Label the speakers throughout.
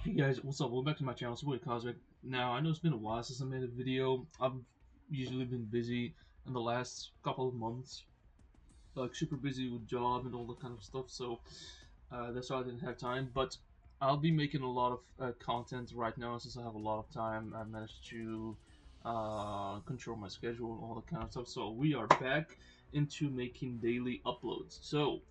Speaker 1: Hey guys, what's up? Welcome back to my channel, Super Cosmic. Now, I know it's been a while since I made a video. I've usually been busy in the last couple of months, like super busy with job and all that kind of stuff, so that's why I didn't have time. But I'll be making a lot of content right now since I have a lot of time. I managed to control my schedule and all that kind of stuff, so we are back into making daily uploads. So,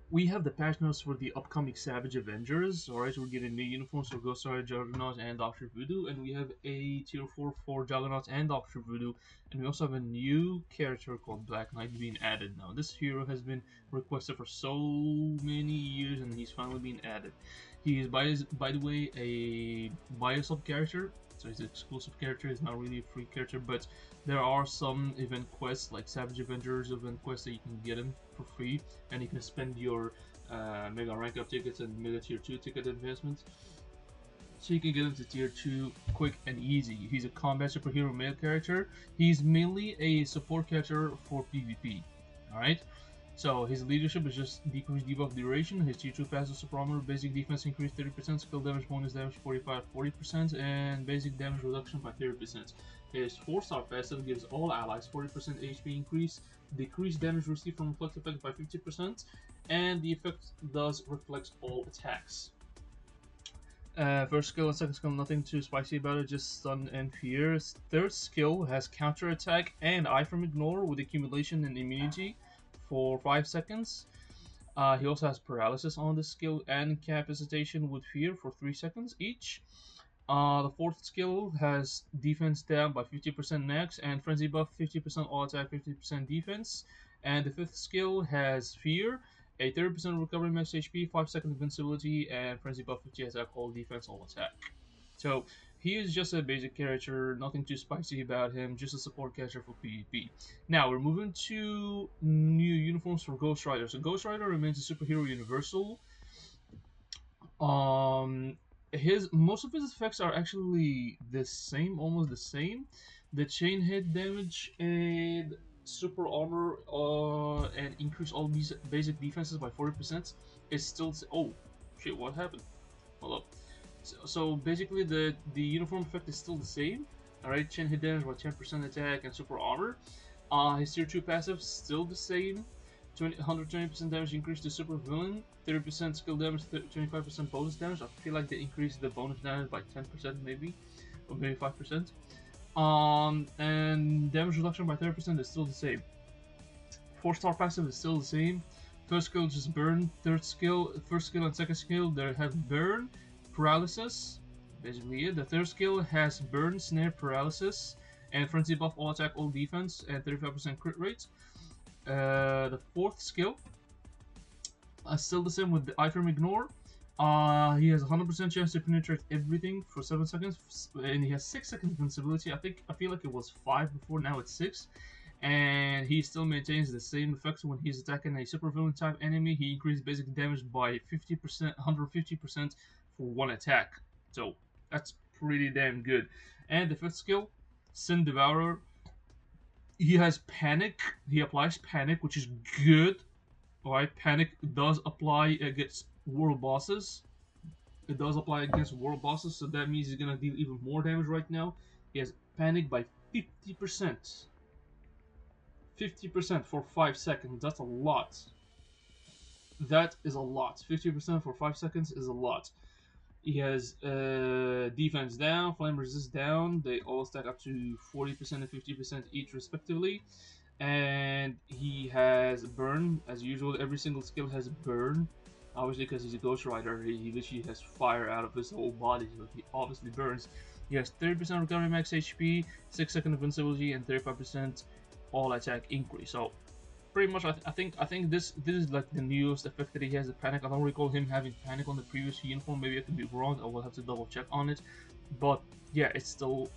Speaker 1: we have the patch notes for the upcoming Savage Avengers. Alright, we're getting new uniforms for Ghost Rider, Juggernaut, and Doctor Voodoo, and we have a tier 4 for Juggernaut and Doctor Voodoo, and we also have a new character called Black Knight being added now. This hero has been requested for so many years, and he's finally being added. He is, by the way, a bio-sub character, so he's an exclusive character. He's not really a free character, but there are some event quests, like Savage Avengers event quests, that you can get him for free, and you can spend your Mega Rank Up tickets and Mega Tier 2 ticket advancements. So you can get him to Tier 2 quick and easy. He's a combat superhero male character. He's mainly a support character for PvP. Alright? So his leadership is just decreased debuff duration. His tier 2 passive super armor, basic defense increase 30%, skill damage bonus damage 40%, and basic damage reduction by 30%. His 4-star passive gives all allies 40% HP increase, decreased damage received from reflect effect by 50%, and the effect does reflect all attacks. First skill and second skill, nothing too spicy about it, just stun and fear. Third skill has counter attack and eye from ignore with accumulation and immunity for 5 seconds. He also has paralysis on this skill and incapacitation with fear for 3 seconds each. The fourth skill has defense down by 50% max and frenzy buff 50% all attack, 50% defense. And the fifth skill has fear, a 30% recovery max HP, 5-second invincibility, and frenzy buff 50 attack, all defense, all attack. So he is just a basic character, nothing too spicy about him, just a support character for PvP. Now we're moving to new uniforms for Ghost Rider. So Ghost Rider remains a superhero universal. Most of his effects are actually the same, almost the same. The chain hit damage and super armor and increase all these basic defenses by 40% is still. Oh shit! What happened? Hold up. So basically, the uniform effect is still the same. Alright, chain hit damage by 10% attack and super armor. His tier 2 passive still the same. 120% damage increase to super villain, 30% skill damage, 25% bonus damage. I feel like they increased the bonus damage by 10% maybe, or maybe 5%. And damage reduction by 30% is still the same. 4-star passive is still the same. First skill just burn. First skill and second skill they have burn, paralysis, basically it. The third skill has burn, snare, paralysis, and frenzy buff all attack, all defense, and 35% crit rate. The fourth skill still the same with the eye from ignore. He has 100% chance to penetrate everything for 7 seconds, and he has 6 seconds invincibility. I feel like it was 5 before, now it's 6. And he still maintains the same effects when he's attacking a supervillain type enemy. He increases basic damage by 50%, 150% for 1 attack. So that's pretty damn good. And the fifth skill, Sin Devourer. He has panic. He applies panic, which is good. Alright, panic does apply against world bosses. It does apply against world bosses, so that means he's gonna deal even more damage right now. He has panic by 50%. 50% for 5 seconds. That's a lot. That is a lot. 50% for 5 seconds is a lot. He has defense down, flame resist down. They all stack up to 40% and 50% each respectively. And he has burn, as usual. Every single skill has burn. Obviously, because he's a Ghost Rider, he literally has fire out of his whole body, so he obviously burns. He has 30% recovery max HP, 6-second invincibility, and 35% all attack increase. So pretty much, I think this is like the newest effect that he has, the panic. I don't recall him having panic on the previous uniform. Maybe I could be wrong. I will have to double check on it. But yeah, it's still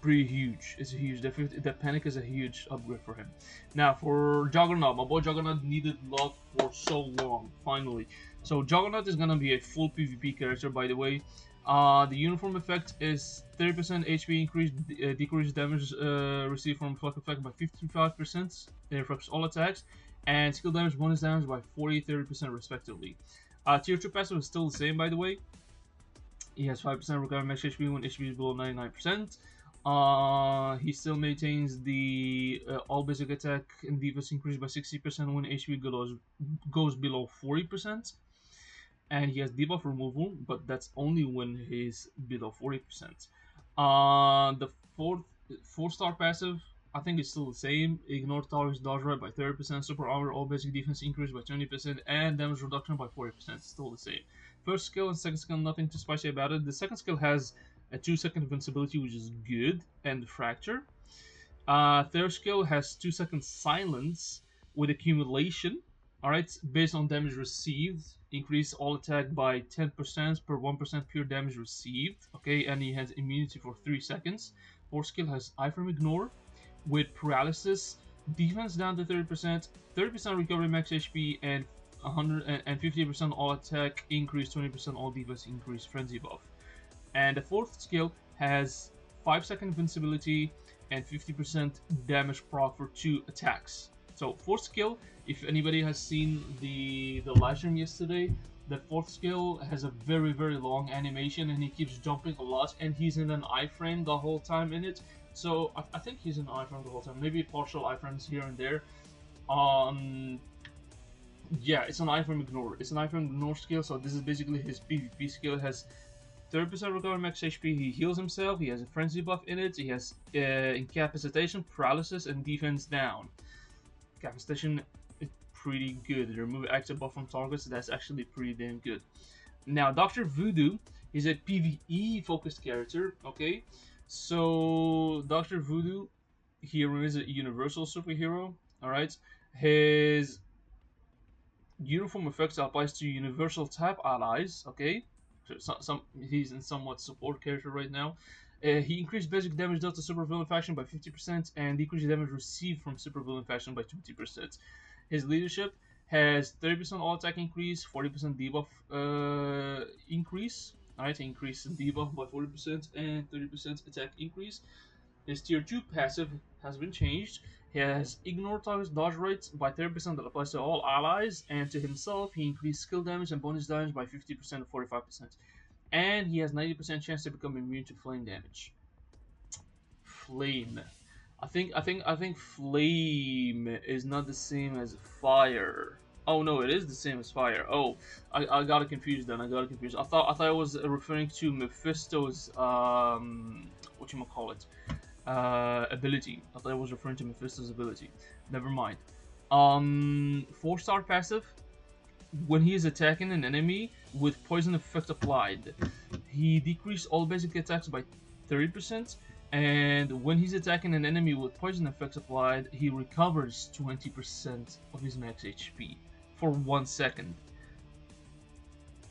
Speaker 1: pretty huge. It's huge. The panic is a huge upgrade for him. Now for Juggernaut, my boy Juggernaut needed love for so long. Finally, so Juggernaut is gonna be a full PvP character, by the way. The uniform effect is 30% HP increase, decreased damage received from reflect effect by 55%. It reflects all attacks, and skill damage bonus damage by 40-30% respectively. Tier 2 passive is still the same, by the way. He has 5% recovery max HP when HP is below 99%. He still maintains the all basic attack and defense increase by 60% when HP goes below 40%. And he has debuff removal, but that's only when he's below 40%. The four-star passive, I think it's still the same. Ignore towers dodge right by 30%, super armor, all basic defense increase by 20%, and damage reduction by 40%. Still the same. First skill and second skill, nothing too spicy about it. The second skill has a 2-second invincibility, which is good, and fracture. Third skill has 2-second silence with accumulation. Alright, based on damage received, increase all attack by 10% per 1% pure damage received. Okay, and he has immunity for 3 seconds. Fourth skill has iframe ignore with paralysis, defense down to 30%, 30% recovery max HP, and 150% all attack increase, 20% all defense increase, frenzy buff. And the fourth skill has 5-second invincibility and 50% damage proc for 2 attacks. So fourth skill, if anybody has seen the live stream yesterday, the fourth skill has a very long animation and he keeps jumping a lot, and he's in an iframe the whole time in it. So I think he's in iframe the whole time, maybe partial iframes here and there. Yeah, it's an iframe ignore. It's an iframe ignore skill, so this is basically his PvP skill. It has 30% recovery max HP, he heals himself, he has a frenzy buff in it, he has incapacitation, paralysis, and defense down. Incapacitation is pretty good. Remove active buff from targets, that's actually pretty damn good. Now, Dr. Voodoo is a PvE focused character, okay? So, Dr. Voodoo here is a universal superhero, alright? His uniform effects applies to universal type allies, okay? So he's in somewhat support character right now. He increased basic damage dealt to supervillain faction by 50% and decreased damage received from supervillain faction by 20%. His leadership has 30% all attack increase, 40% debuff increase. Alright, increase debuff by 40% and 30% attack increase. His tier 2 passive has been changed. He has ignore targets dodge rates by 30% that applies to all allies, and to himself he increased skill damage and bonus damage by 50% and 45%. And he has 90% chance to become immune to flame damage. Flame. I think flame is not the same as fire. Oh no, it is the same as fire. Oh, I got it confused then. I thought I was referring to Mephisto's whatchamacallit, ability. I thought I was referring to Mephisto's ability. Never mind. 4-star passive. When he is attacking an enemy with poison effect applied, he decreased all basic attacks by 30%, and when he's attacking an enemy with poison effects applied, he recovers 20% of his max HP for 1 second.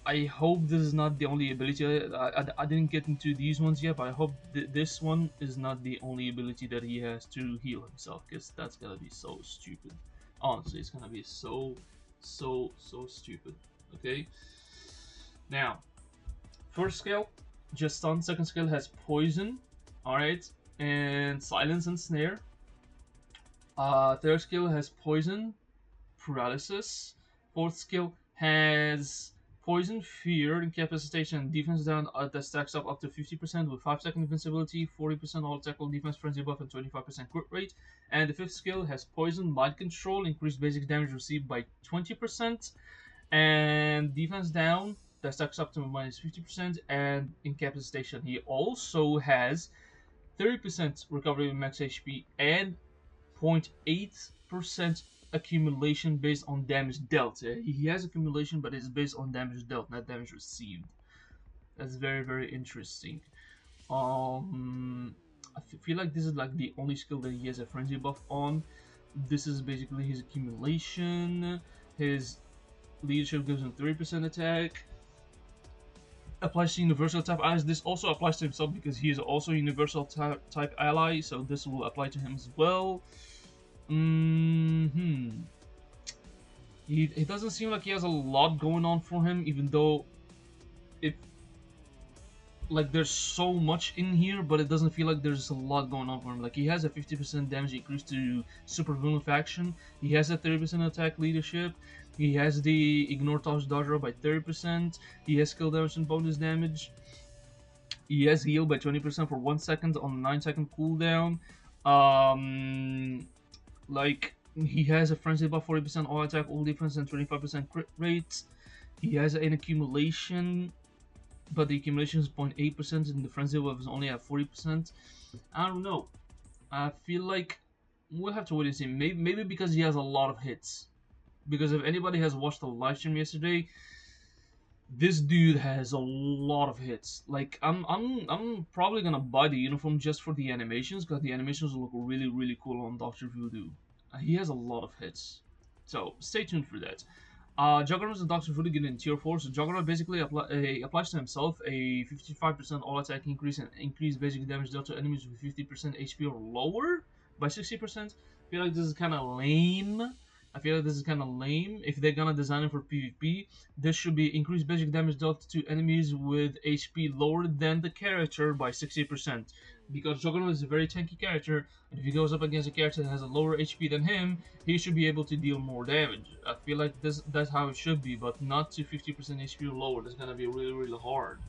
Speaker 1: I hope this is not the only ability. I didn't get into these ones yet, but I hope this one is not the only ability that he has to heal himself, because that's gonna be so stupid. Honestly, it's gonna be so stupid. Okay, now first skill just stun, second skill has poison, alright, and silence and snare. Third skill has poison, paralysis. Fourth skill has poison, fear, incapacitation, and defense down that stacks up to 50% with 5-second invincibility, 40% all attack, all defense, frenzy buff, and 25% crit rate. And the fifth skill has poison, mind control, increased basic damage received by 20%, and defense down that stacks up to minus 50%, and incapacitation. He also has 30% recovery max HP and 0.8% accumulation based on damage dealt. He has accumulation, but it's based on damage dealt, not damage received. That's very interesting. I feel like this is like the only skill that he has a frenzy buff on. This is basically his accumulation. His leadership gives him 30% attack. Applies to universal type allies. This also applies to himself because he is also a universal type ally, so this will apply to him as well. It doesn't seem like he has a lot going on for him, even though there's so much in here, but it doesn't feel like there's a lot going on for him. Like, he has a 50% damage increase to supervillain faction, he has a 30% attack leadership, he has the ignore touch dodge roll by 30%, he has skill damage and bonus damage, He has heal by 20% for 1 second on a 9-second cooldown. Um, like he has a frenzy buff, 40% all attack, all defense, and 25% crit rate. He has an accumulation, but the accumulation is 0.8%, and the frenzy buff is only at 40%. I don't know. I feel like we'll have to wait and see. Maybe because he has a lot of hits. Because if anybody has watched the live stream yesterday, this dude has a lot of hits. Like I'm probably gonna buy the uniform just for the animations, because the animations look really cool on Doctor Voodoo. He has a lot of hits, so stay tuned for that. Juggernaut and Doctor Voodoo get in tier 4. So Juggernaut basically applies to himself a 55% all attack increase and increased basic damage dealt to enemies with 50% HP or lower by 60%. I feel like this is kind of lame. If they're gonna design it for PvP, this should be increased basic damage dealt to enemies with HP lower than the character by 60%. Because Juggernaut is a very tanky character, and if he goes up against a character that has a lower HP than him, he should be able to deal more damage. I feel like that's how it should be, but not to 50% HP or lower. That's gonna be really hard.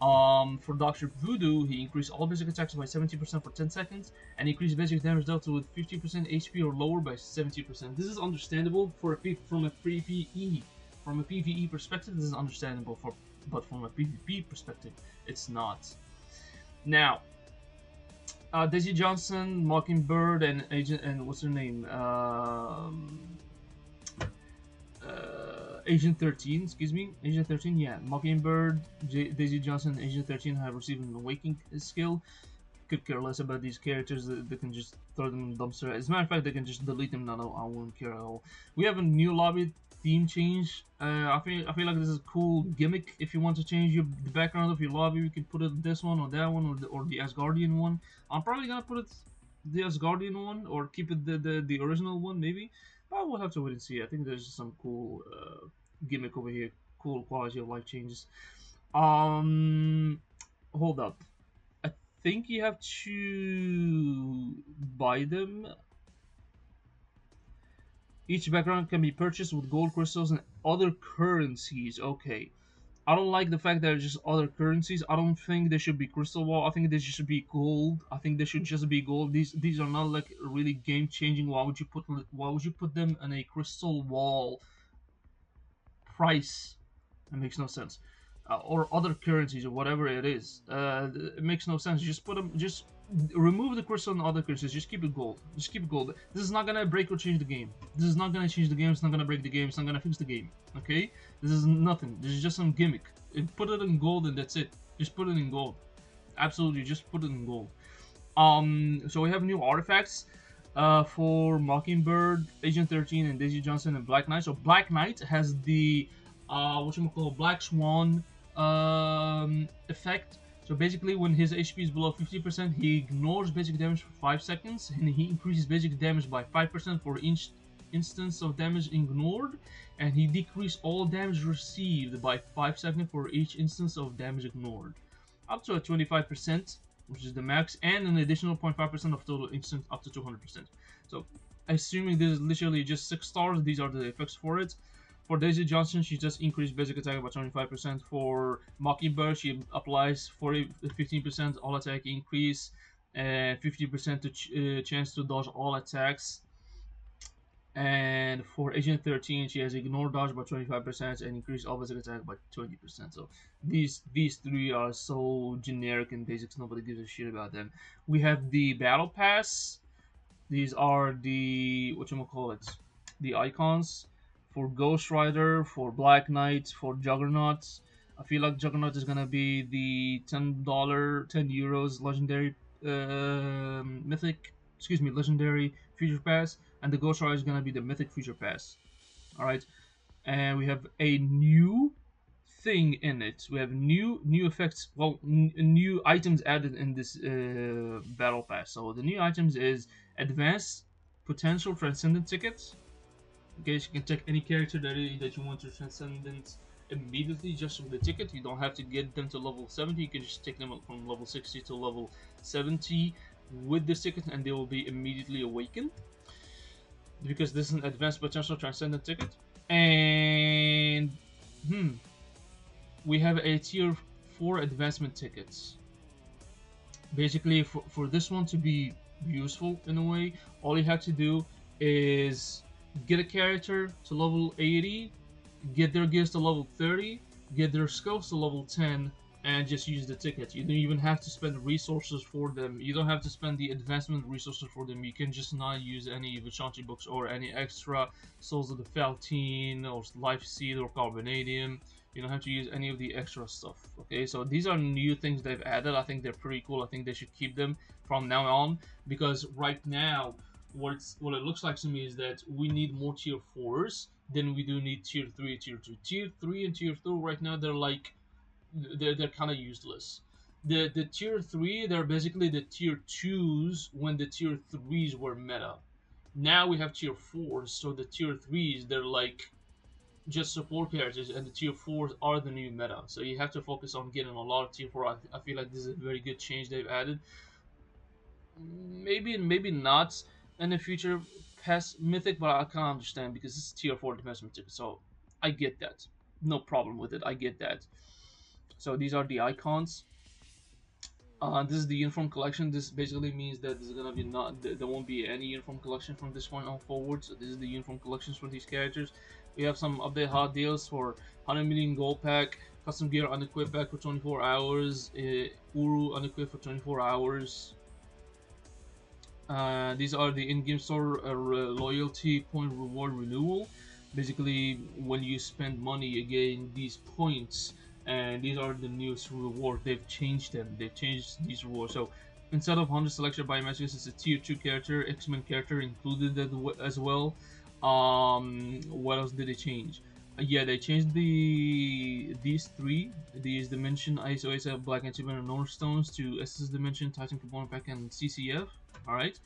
Speaker 1: For Dr. Voodoo, he increased all basic attacks by 70% for 10 seconds, and increased basic damage dealt with 50% HP or lower by 70%. This is understandable from a PvE. From a PvE perspective, this is understandable, but from a PvP perspective, it's not. Now, Daisy Johnson, Mockingbird, and what's her name? Agent 13, excuse me. Agent 13, yeah. Mockingbird, Daisy Johnson, Agent 13 have received an awakening skill. Could care less about these characters. They can just throw them in the dumpster. As a matter of fact, they can just delete them. No, I won't care at all. We have a new lobby theme change. I feel like this is a cool gimmick. If you want to change the background of your lobby, you can put it this one or that one or the Asgardian one. I'm probably gonna put it the Asgardian one or keep it the original one maybe. But we'll have to wait and see. I think there's some cool gimmick over here. Cool quality of life changes. Hold up. I think you have to buy them. Each background can be purchased with gold crystals and other currencies. Okay. I don't like the fact that they're just other currencies. I don't think they should be crystal wall. I think they should be gold. I think they should just be gold. These are not like really game changing. Why would you put them in a crystal wall price? It makes no sense. Or other currencies or whatever it is. It makes no sense. Just put them. Just remove the crystal and other currencies. Just keep it gold. Just keep it gold. This is not gonna break or change the game. This is not gonna change the game. It's not gonna break the game. It's not gonna fix the game. Okay? This is nothing. This is just some gimmick. Put it in gold and that's it. Just put it in gold. Absolutely, just put it in gold. So we have new artifacts. For Mockingbird, Agent 13, and Daisy Johnson and Black Knight. So Black Knight has the Black Swan effect. So basically, when his HP is below 50%, he ignores basic damage for 5 seconds, and he increases basic damage by 5% for each instance of damage ignored, and he decreases all damage received by 5 seconds for each instance of damage ignored, up to a 25%, which is the max, and an additional 0.5% of total instance up to 200%. So, assuming this is literally just 6 stars, these are the effects for it. For Daisy Johnson, she just increased basic attack by 25%. For Mockingbird, she applies 15% all attack increase, and 50% chance to dodge all attacks. And for Agent 13, she has ignore dodge by 25% and increased all basic attack by 20%. So these three are so generic and basics, nobody gives a shit about them. We have the Battle Pass. These are the the icons for Ghost Rider, for Black Knight, for Juggernaut. I feel like Juggernaut is gonna be the €10 legendary legendary future pass, and the Ghost Rider is gonna be the mythic future pass. All right, and we have a new thing in it. We have new effects. Well, new items added in this battle pass. So the new items is advanced potential transcendent tickets. Okay, so you can take any character that you want to transcendent immediately just with the ticket. You don't have to get them to level 70. You can just take them from level 60 to level 70 with this ticket, and they will be immediately awakened, because this is an advanced potential transcendent ticket. And we have a tier 4 advancement tickets. Basically, for this one to be useful in a way, all you have to do is get a character to level 80, get their gears to level 30, get their skills to level 10, and just use the tickets. You don't even have to spend resources for them. You don't have to spend the advancement resources for them. You can just not use any Vishanti books or any extra Souls of the Faltine or Life Seed or Carbonadium. You don't have to use any of the extra stuff. Okay, so these are new things they've added. I think they're pretty cool. I think they should keep them from now on, because right now what it looks like to me is that we need more tier 4s than we do need tier 3, tier 2. Tier 3 and tier 2 right now, they're like they're kind of useless. The tier 3, they're basically the tier 2s when the tier 3s were meta. Now we have tier 4s, so the tier 3s, they're like just support characters, and the tier 4s are the new meta. So you have to focus on getting a lot of tier 4. I feel like this is a very good change they've added. Maybe not in the future past Mythic, but I can't understand because it's tier 4 defense Mythic. So I get that. No problem with it. I get that. So these are the icons. This is the uniform collection. This basically means that there's gonna be not there won't be any uniform collection from this point on forward. So this is the uniform collections for these characters. We have some update hot deals for 100 million gold pack, custom gear unequipped pack for 24 hours, Uru unequipped for 24 hours. These are the in-game store loyalty point reward renewal. Basically, when you spend money, you gain these points, and these are the newest reward. They've changed them. They've changed these rewards. So instead of 100 selection biometrics, it's a tier 2 character, X-Men character included as well. What else did they change? Yeah, they changed these three, these Dimension, ISO, ASF, Black Achievement, and North Stones to SS Dimension, Titan Component Pack, and CCF. All right.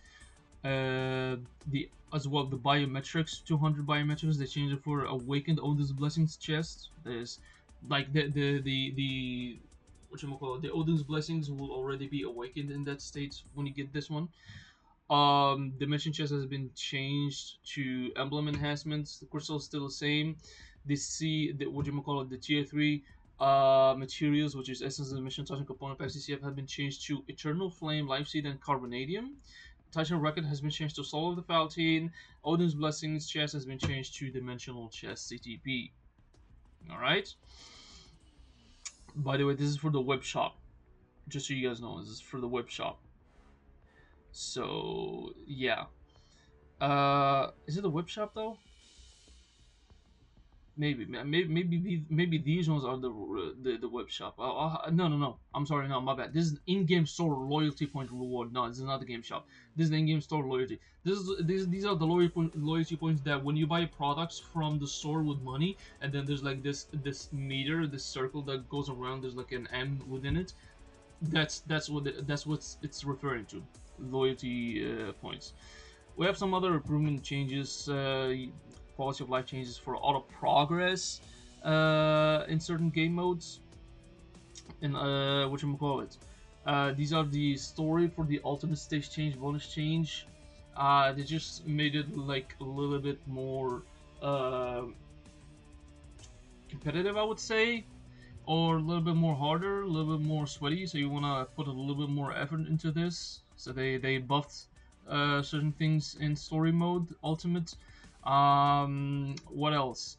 Speaker 1: The as well the biometrics, 200 biometrics. They changed it for Awakened Odin's Blessings chest. There's like the what you call it, the Odin's Blessings will already be awakened in that state when you get this one. Dimension chest has been changed to emblem enhancements. The crystal is still the same. What you call it, the tier 3 materials, which is Essence Dimension, Titan Component Pack, CCF, have been changed to Eternal Flame, Life Seed, and Carbonadium. Titan Record has been changed to Soul of the Faltine. Odin's Blessings chest has been changed to Dimensional Chest CTP. Alright? By the way, this is for the web shop. Just so you guys know, this is for the web shop. So, yeah. Is it a web shop though? Maybe these ones are the web shop. No. I'm sorry, no, my bad. This is in-game store loyalty point reward. No, this is not the game shop. This is the in-game store loyalty. These are the loyalty points that when you buy products from the store with money, and then there's like this meter, this circle that goes around. There's like an M within it. That's what it's referring to. Loyalty points. We have some other improvement changes, quality of life changes for auto progress in certain game modes. And whatchamacallit. These are the story for the ultimate stage change, bonus change. They just made it like a little bit more competitive, I would say, or a little bit more harder, a little bit more sweaty. So you want to put a little bit more effort into this. So they buffed certain things in story mode, ultimate. What else?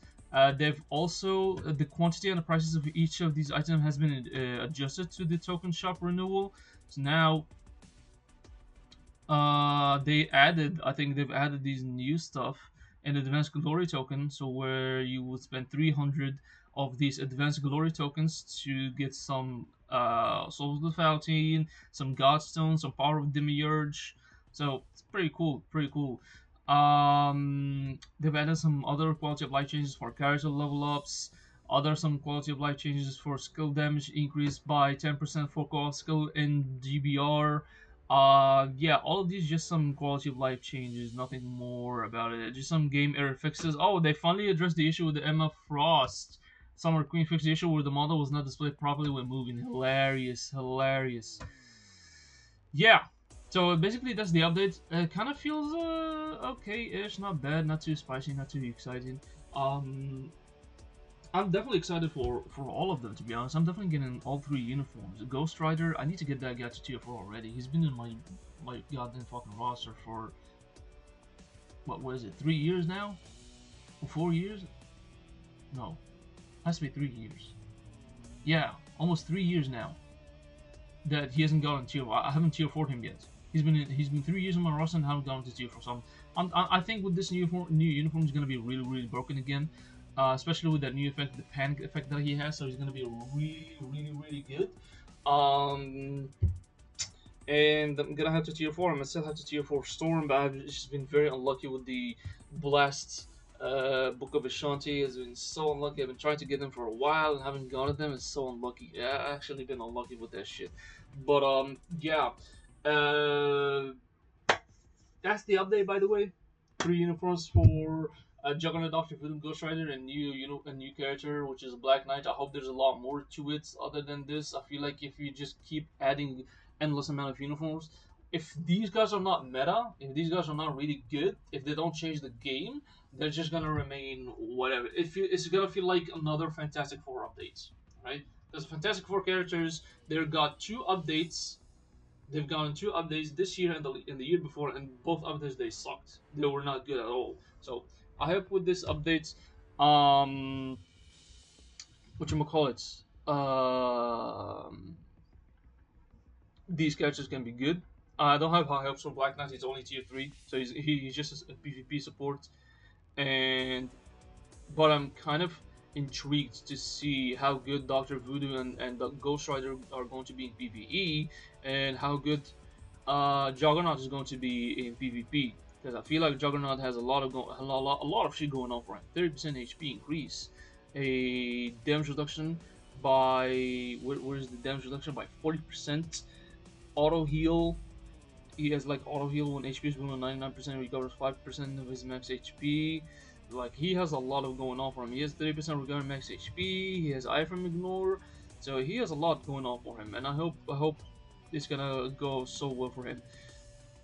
Speaker 1: They've also the quantity and the prices of each of these items has been adjusted to the token shop renewal. So now I think they've added these new stuff in advanced glory token. So where you would spend 300 of these advanced glory tokens to get some Souls of the Faltine, some Godstone, some Power of Demiurge. So it's pretty cool, pretty cool. They've added some other quality of life changes for character level ups. Some quality of life changes for skill damage increased by 10% for co-op skill in GBR. Yeah, all of these just some quality of life changes, nothing more about it. Just some game error fixes. Oh, they finally addressed the issue with the Emma Frost. Summer Queen fixed the issue where the model was not displayed properly when moving. Hilarious, hilarious. Yeah. So basically that's the update. It kind of feels okay-ish, not bad, not too spicy, not too exciting. I'm definitely excited for all of them. To be honest, I'm definitely getting all 3 uniforms. Ghost Rider, I need to get that guy to tier 4 already. He's been in my goddamn fucking roster for what is it? 3 years now? Or 4 years? No, has to be 3 years. Yeah, almost 3 years now that he hasn't gotten tier 4. I haven't tier 4'd him yet. He's been 3 years on my roster and haven't gotten to tier 4. So I think with this new uniform is gonna be really broken again, especially with that new effect, the panic effect that he has. So he's gonna be really good. And I'm gonna have to tier 4 him. I still have to tier 4 Storm, but I've just been very unlucky with the Blast Book of Ashanti. Has been so unlucky. I've been trying to get them for a while and haven't gotten them. It's so unlucky. Yeah, I've actually been unlucky with that shit. But yeah. Uh, that's the update, by the way. 3 uniforms for Juggernaut, Doctor Voodoo, Ghost Rider, and a new character, which is Black Knight. I hope there's a lot more to it other than this. I feel like if you just keep adding endless amount of uniforms, if these guys are not meta, if these guys are not really good, if they don't change the game, they're just gonna remain whatever. It's gonna feel like another Fantastic Four updates, right? Because Fantastic Four characters, they got 2 updates. They've gotten 2 updates this year and the year before, and both updates they sucked. They were not good at all. So I hope with this update, um, what you call it, these characters can be good. I don't have high hopes for Black Knight. He's only tier 3, so he's just a PvP support, and but I'm kind of intrigued to see how good Doctor Voodoo and the Ghost Rider are going to be in PvE, and how good Juggernaut is going to be in PvP. Because I feel like Juggernaut has a lot of shit going on for him. 30% HP increase, a damage reduction by where's the damage reduction by 40%, auto heal. He has like auto heal when HP is below 99%, recovers 5% of his max HP. Like, he has a lot of going on for him. He has 30% recovery max HP. He has Eye from Ignore, so he has a lot going on for him. And I hope it's gonna go so well for him.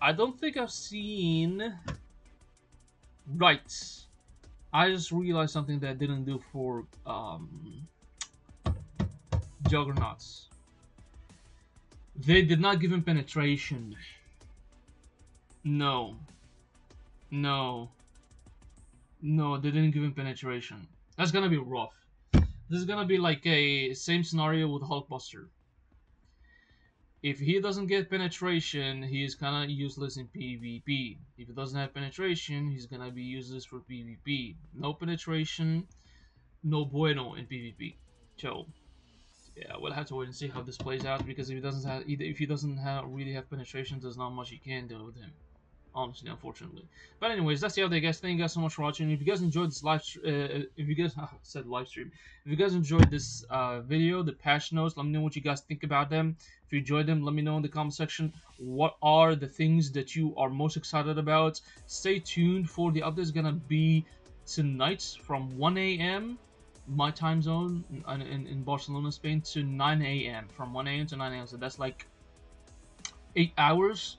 Speaker 1: I don't think I've seen. Right, I just realized something that I didn't do for Juggernauts. They did not give him penetration. No, no, no, they didn't give him penetration. That's gonna be rough. This is gonna be like a same scenario with Hulkbuster. If he doesn't get penetration, he is kind of useless in PvP. If he doesn't have penetration, he's gonna be useless for PvP. No penetration, no bueno in PvP. So yeah, we'll have to wait and see how this plays out, because if he doesn't really have penetration, there's not much you can do with him. Honestly, unfortunately. But anyways, that's the update, guys. Thank you guys so much for watching. If you guys enjoyed this if you guys said live stream, if you guys enjoyed this video, the patch notes, let me know what you guys think about them. If you enjoyed them, let me know in the comment section what are the things that you are most excited about. Stay tuned for the update. Is gonna be tonight from 1 a.m. my time zone in Barcelona, Spain, to 9 a.m. from 1 a.m. to 9 a.m. So that's like 8 hours.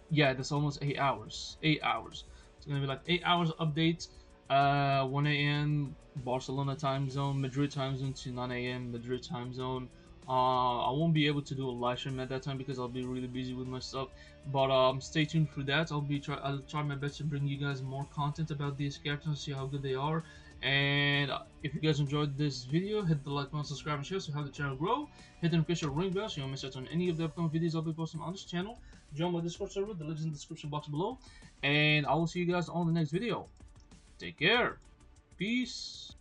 Speaker 1: Yeah, that's almost 8 hours. 8 hours. It's gonna be like 8 hours update. 1 a.m. Barcelona time zone, Madrid time zone to 9 a.m. Madrid time zone. I won't be able to do a live stream at that time because I'll be really busy with my stuff. But stay tuned for that. I'll try my best to bring you guys more content about these characters and see how good they are. And if you guys enjoyed this video, hit the like button, subscribe, and share so help the channel grow. Hit the notification ring bell so you don't miss out on any of the upcoming videos I'll be posting on this channel. Join my Discord server, the link is in the description box below. And I will see you guys on the next video. Take care. Peace.